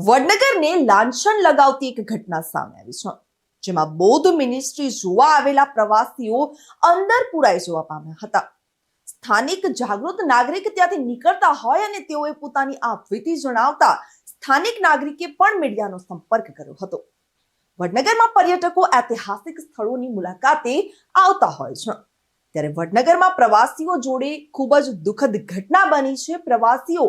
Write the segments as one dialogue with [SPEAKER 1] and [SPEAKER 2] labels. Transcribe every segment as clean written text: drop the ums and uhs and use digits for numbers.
[SPEAKER 1] વડનગરને લાંછન લગાવતી એક ઘટના સામે આવી છે, જેમાં બૌદ્ધ મિનિસ્ટ્રી જોવા આવેલા પ્રવાસીઓ અંદર પુરાઈ જવા પામ્યા હતા। સ્થાનિક જાગૃત નાગરિક ત્યાંથી નીકળતા હોય અને તેઓએ પોતાની આપવીતી જણાવતા સ્થાનિક નાગરિકે પણ મીડિયાનો સંપર્ક કર્યો હતો। વડનગરમાં પર્યટકો ઐતિહાસિક સ્થળોની મુલાકાતે આવતા હોય છે, ત્યારે વડનગરમાં પ્રવાસીઓ જોડે ખૂબ જ દુઃખદ ઘટના બની છે। પ્રવાસીઓ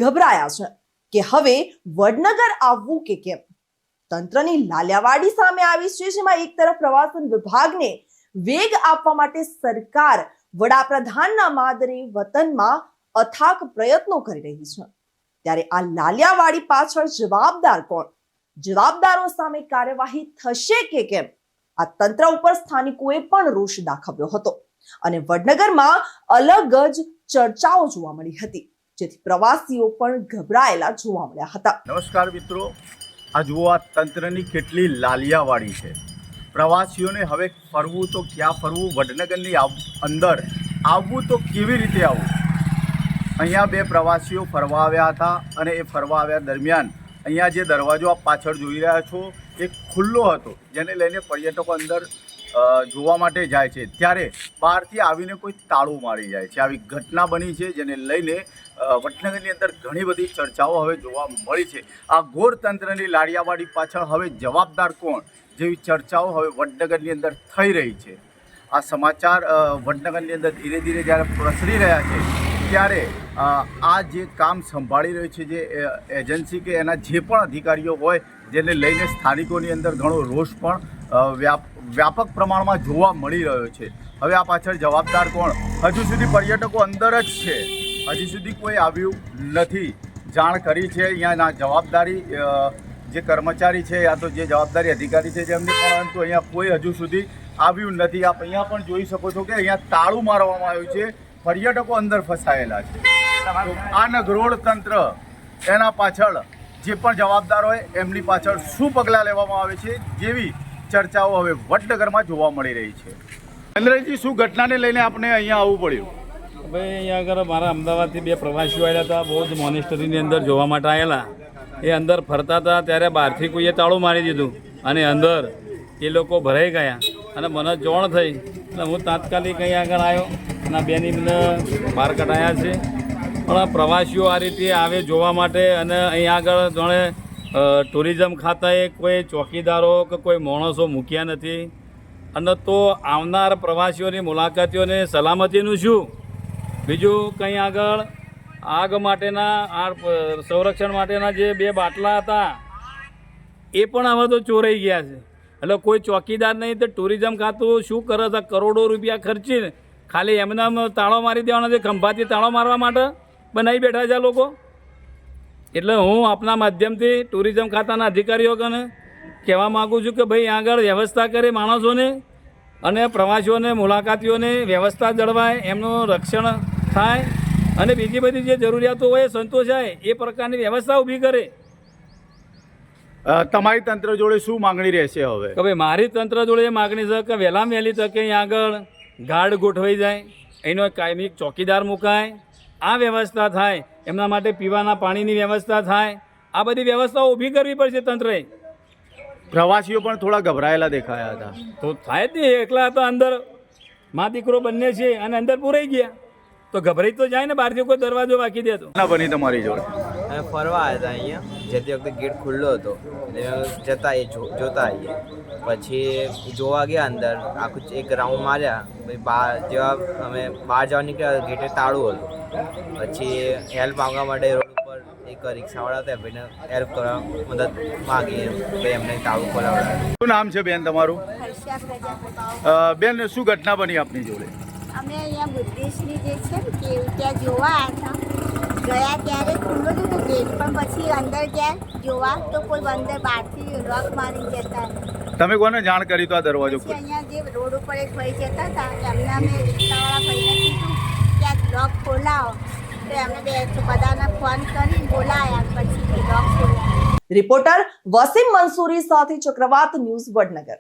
[SPEAKER 1] ગભરાયા છે કે હવે વડનગર આવવું કે કેમ। તંત્રની લાલિયાવાડી સામે આવી છે, જેમાં એક તરફ પ્રવાસન વિભાગને વેગ આપવા માટે સરકાર વડાપ્રધાનના માદરે વતનમાં અથાક પ્રયત્નો કરી રહી છે, ત્યારે આ લાલિયાવાડી પાછળ જવાબદાર કોણ? જવાબદારો સામે કાર્યવાહી થશે કે કેમ? આ તંત્ર ઉપર સ્થાનિકોએ પણ રોષ દાખવ્યો હતો અને વડનગરમાં અલગ જ ચર્ચાઓ જોવા મળી હતી, જેથી પ્રવાસીઓ પણ ગભરાયેલા જોવા મળ્યા હતા।
[SPEAKER 2] નમસ્કાર મિત્રો, આ જુઓ, આ તંત્રની કેટલી લાલિયાવાડી છે। પ્રવાસીઓને હવે ફરવું તો ક્યાં ફરવું, વડનગરની અંદર આવવું તો કેવી રીતે આવવું। અહીંયા બે પ્રવાસીઓ ફરવા આવ્યા હતા અને એ ફરવા આવ્યા દરમિયાન અહીંયા જે દરવાજો આપ પાછળ જોઈ રહ્યા છો એ ખુલ્લો હતો, જેને લઈને પર્યટકો અંદર જોવા માટે જાય છે, ત્યારે બહારથી આવીને કોઈ તાળું મારી જાય છે। આવી ઘટના બની છે, જેને લઈને વડનગરની અંદર ઘણી બધી ચર્ચાઓ હવે જોવા મળી છે। આ ઘોર તંત્રની લાડિયાવાડી પાછળ હવે જવાબદાર કોણ જેવી ચર્ચાઓ હવે વડનગરની અંદર થઈ રહી છે। આ સમાચાર વડનગરની અંદર ધીરે ધીરે જ્યારે પ્રસરી રહ્યા છે, ત્યારે આ જે કામ સંભાળી રહ્યું છે જે એજન્સી કે એના જે પણ અધિકારીઓ હોય, જેને લઈને સ્થાનિકોની અંદર ઘણો રોષ પણ વ્યાપક પ્રમાણમાં જોવા મળી રહ્યો છે। હવે આ પાછળ જવાબદાર કોણ? હજુ સુધી પર્યટકો અંદર જ છે, હજી સુધી કોઈ આવ્યું નથી। જાણ કરી છે અહીંયાના જવાબદારી જે કર્મચારી છે યા તો જે જવાબદારી અધિકારી છે જેમને, પરંતુ અહીંયા કોઈ હજુ સુધી આવ્યું નથી। આપ અહીંયા પણ જોઈ શકો છો કે અહીંયા તાળું મારવામાં આવ્યું છે, પર્યટકો અંદર ફસાયેલા છે। આ નગરોળ તંત્ર એના પાછળ જે પણ જવાબદાર હોય એમની પાછળ શું પગલાં લેવામાં આવે છે જેવી ચર્ચાઓ હવે વડનગરમાં જોવા મળી રહી છે। ચંદ્રજી, શું ઘટનાને લઈને આપણે અહીંયા આવવું પડ્યું?
[SPEAKER 3] ભાઈ, અહીંયા આગળ મારા અમદાવાદથી બે પ્રવાસીઓ આવેલા હતા, બૌદ્ધ મોનેસ્ટરીની અંદર જોવા માટે આવેલા। એ અંદર ફરતા હતા ત્યારે બહારથી કોઈએ તાળું મારી દીધું અને અંદર એ લોકો ભરાઈ ગયા અને મને જોણ થઈ એટલે હું તાત્કાલિક અહીંયા આગળ આવ્યો અને બેની મને બહાર કઢાયા છે। પણ પ્રવાસીઓ આ રીતે આવે જોવા માટે અને અહીંયા આગળ જાણે ટુરિઝમ ખાતાએ કોઈ ચોકીદારો કે કોઈ માણસો મૂક્યા નથી, અને તો આવનાર પ્રવાસીઓની મુલાકાતીઓને સલામતીનું શું? બીજું કંઈ આગળ આગ માટેના સંરક્ષણ માટેના જે બે બાટલા હતા એ પણ હવે તો ચોરાઈ ગયા છે। એટલે કોઈ ચોકીદાર નહીં તો ટુરિઝમ ખાતું શું કરે છે? કરોડો રૂપિયા ખર્ચીને ખાલી એમના તાળો મારી દેવાના છે, ખંભાથી તાળો મારવા માટે બનાવી બેઠા છે લોકો। એટલે હું આપના માધ્યમથી ટુરિઝમ ખાતાના અધિકારીઓને કહેવા માગું છું કે ભાઈ આગળ વ્યવસ્થા કરે માણસોને અને પ્રવાસીઓને મુલાકાતીઓને વ્યવસ્થા જળવાય, એમનું રક્ષણ થાય અને બીજી બધી જે જરૂરિયાતો હોય સંતોષાય એ પ્રકારની વ્યવસ્થા ઊભી કરે।
[SPEAKER 2] તમારી તંત્ર જોડે શું માગણી રહેશે હવે?
[SPEAKER 3] કે ભાઈ મારી તંત્ર જોડે એ માગણી છે કે વહેલામાં વહેલી તકે અહીં આગળ ગાર્ડ ગોઠવાઈ જાય, એનો કાયમી ચોકીદાર મુકાય, આ વ્યવસ્થા થાય, એમના માટે પીવાના પાણીની વ્યવસ્થા થાય, આ બધી વ્યવસ્થાઓ ઊભી કરવી પડશે તંત્રએ।
[SPEAKER 2] પ્રવાસીઓ પણ થોડા ગભરાયેલા દેખાયા હતા,
[SPEAKER 3] તો થાય જ નહીં, એકલા હતા અંદર, મા દીકરો બંને છે અને અંદર પૂરાઈ ગયા તો ગભરાઈ તો જાય ને, બહારથી કોઈ દરવાજો વાંકી દે તો
[SPEAKER 2] ના બની તમારી જોડે?
[SPEAKER 4] અમે ફરવા આવ્યા હતા અહીંયા, જેથી વખતે ગેટ ખુલ્લો હતો એટલે જતા જોતા આવીએ, પછી જોવા ગયા અંદર, આખું એક રાઉન્ડ માર્યા, પછી બહાર જેવા અમે બહાર જવા નીકળ્યા ગેટે તાળું હતું, પછી હેલ્પ માંગવા માટે રોડ ઉપર એક રિક્ષાવાળા હતા, ભાઈને હેલ્પ કરવા મદદ માગી, ભાઈ એમને તાળું ખોલાવડાવ્યું।
[SPEAKER 2] શું નામ છે બેન તમારું? બેન, શું ઘટના બની આપની જોડે?
[SPEAKER 5] અમે અહીંયા બુદ્ધિસ્ટની જે છે ને કે ત્યાં જોવા આવ્યા ગયા, ત્યારે ખુલ્લો જ હતો ગેટ, પણ પછી અંદર ગયા જોવા તો કોઈ અંદર બહારથી લોક મારી જતા।
[SPEAKER 2] તમે કોને જાણ કરી તો આ દરવાજો?
[SPEAKER 5] પછી અહીંયા જે રોડ ઉપર એક ભાઈ જતા હતા એમને અમે રિક્ષાવાળા ભાઈને કીધું કે આ લોક ખોલાવો, તો એમને બધાને ફોન કરી બોલાયા, પછી લોક ખોલાવ્યા।
[SPEAKER 1] રિપોર્ટર વસીમ મંસૂરી સાથે ચક્રવાત ન્યૂઝ, વડનગર।